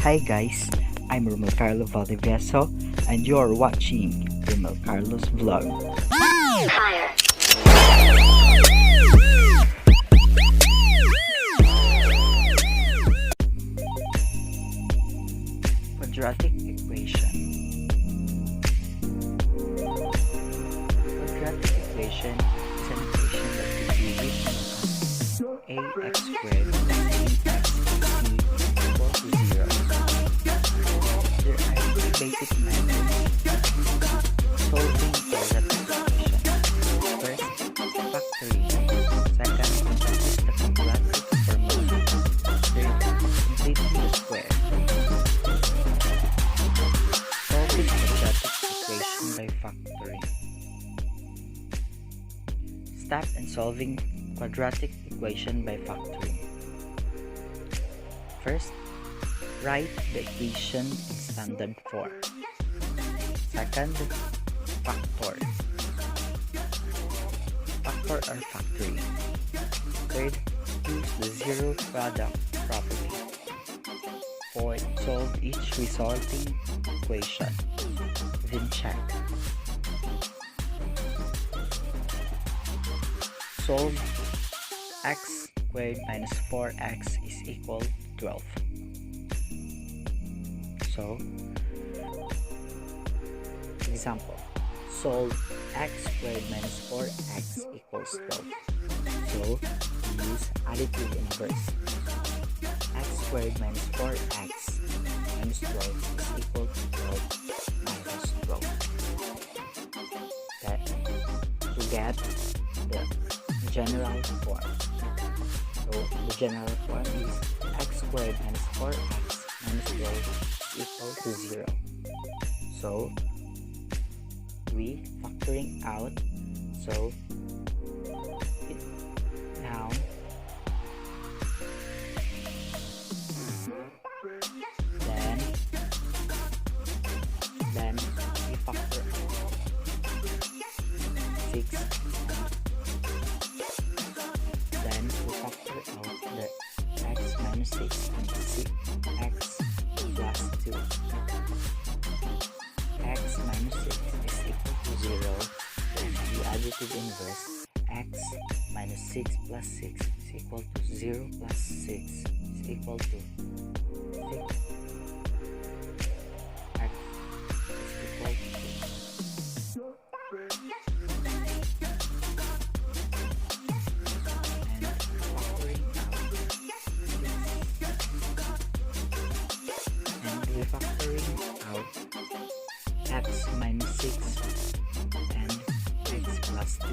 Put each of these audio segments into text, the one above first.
Hi guys, I'm Romel Carlo Valdivieso and you're watching Romel Carlo's vlog. Higher. Quadratic equation. Quadratic equation is an equation that can be written as ax squared plus bx equal to 0. There are three basic methods solving quadratic equation. First, factoring. Second, use the quadratic formula. Third, completing the square. Solving quadratic equation by factoring. Step in solving quadratic equation by factoring. First, write the equation in standard form. Second, factor. Factor or factoring. Third, use the zero product property. Fourth, solve each resulting equation. Then check. Solve x squared minus 4x is equal to 12. So, example, solve x squared minus 4x equals 12. So, we use additive inverse. X squared minus 4x minus 12 is equal to 12 minus 12. Okay. To get the general form. So, the general form is x squared minus 4x minus 12 is equal to 0. So, we factoring out. So, now then we factor out 6 and then we factor out the x minus 6 and x plus 2. X minus 6 is equal to 0. Then the additive inverse x minus 6 plus 6 is equal to 0 plus 6 is equal to 6. X is equal to 2. And factoring out 6. And we're factoring out x minus 6 and x plus 2.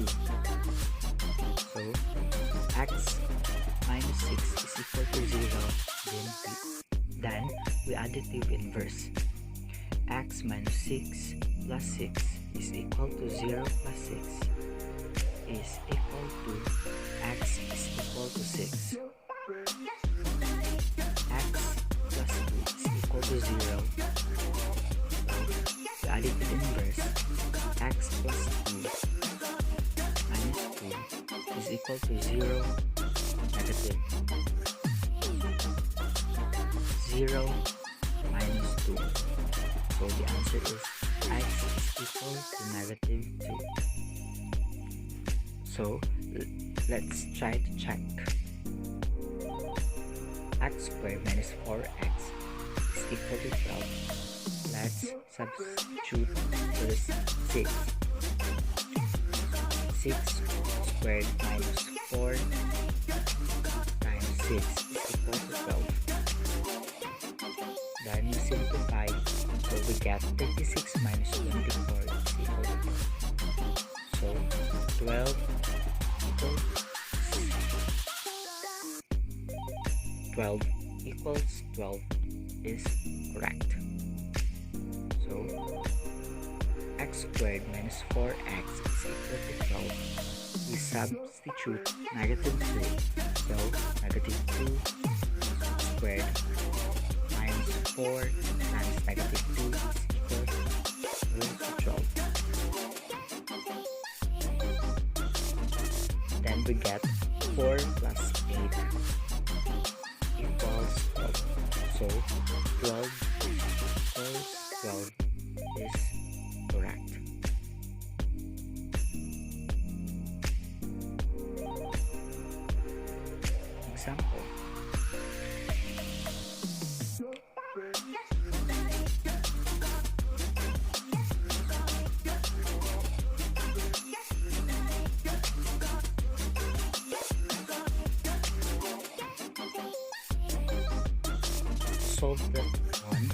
So, x minus 6 is equal to 0. Then we additive inverse. X minus 6 plus 6 is equal to 0 plus 6 is equal to x is equal to 6. X plus 2 is equal to 0. The additive inverse x plus 2 minus 2 is equal to 0 negative 0 minus 2. So the answer is x is equal to negative 2. So let's try to check. X squared minus 4x is equal to 12. Let's substitute first 6. 6 squared minus 4 times 6 is equal to 12. Then we simplify, so we get 36 minus 24 is equal to 12. So 12 equals 12 is correct. So, x squared minus 4x is equal to 12. We substitute negative 2. So, negative 2 squared minus 4 times negative 2 is equal to 12. Then we get 4 plus 8 equals 12. So 12 equals 12 is correct. Example. Solve that one.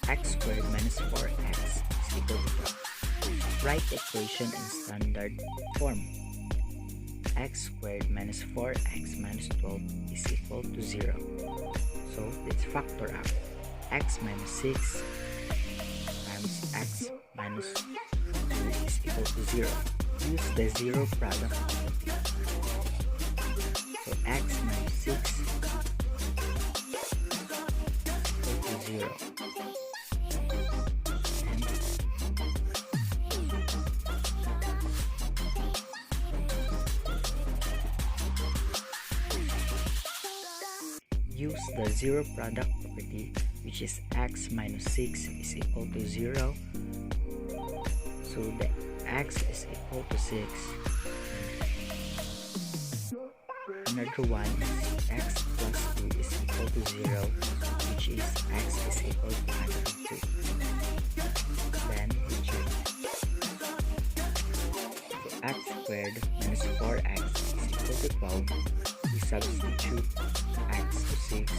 X squared minus 4x is equal to 12. Write the equation in standard form. X squared minus 4x minus 12 is equal to 0. So let's factor out. X minus 6 times x minus 2 is equal to 0. Use the zero product method. So x minus 6 equal to 0. Use the zero product property, which is x minus 6 is equal to 0. So the x is equal to 6. Another one is x plus 2 is equal to 0, which is x is equal to -2. Then we check. So x squared minus 4x is equal to 12. We substitute x to 6.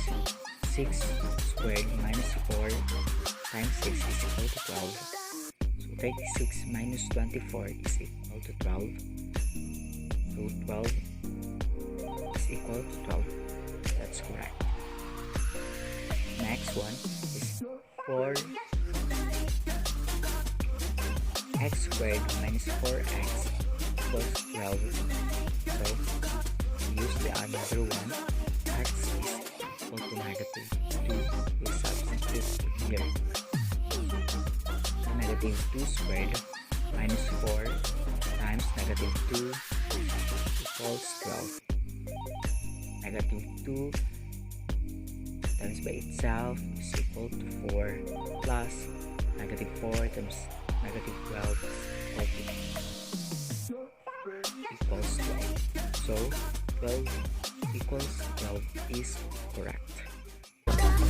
6 squared minus 4 times 6 is equal to 12. So 36 minus 24 is equal to 12. So 12 is equal to 12. That's correct. Next one is 4 x squared minus 4x equals 12. So use the another one. X is equal to -2. We substitute here. -2 squared minus 4 times -2 equals 12. -2 times by itself is equal to 4 plus -4 times -12 equals 12. So 12 equals 12 is correct.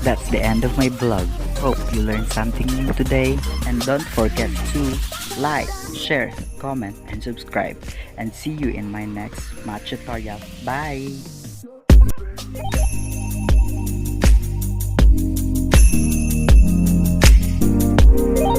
That's the end of my vlog. Hope you learned something new today, and don't forget to like, share, comment, and subscribe, and see you in my next math tutorial. Bye!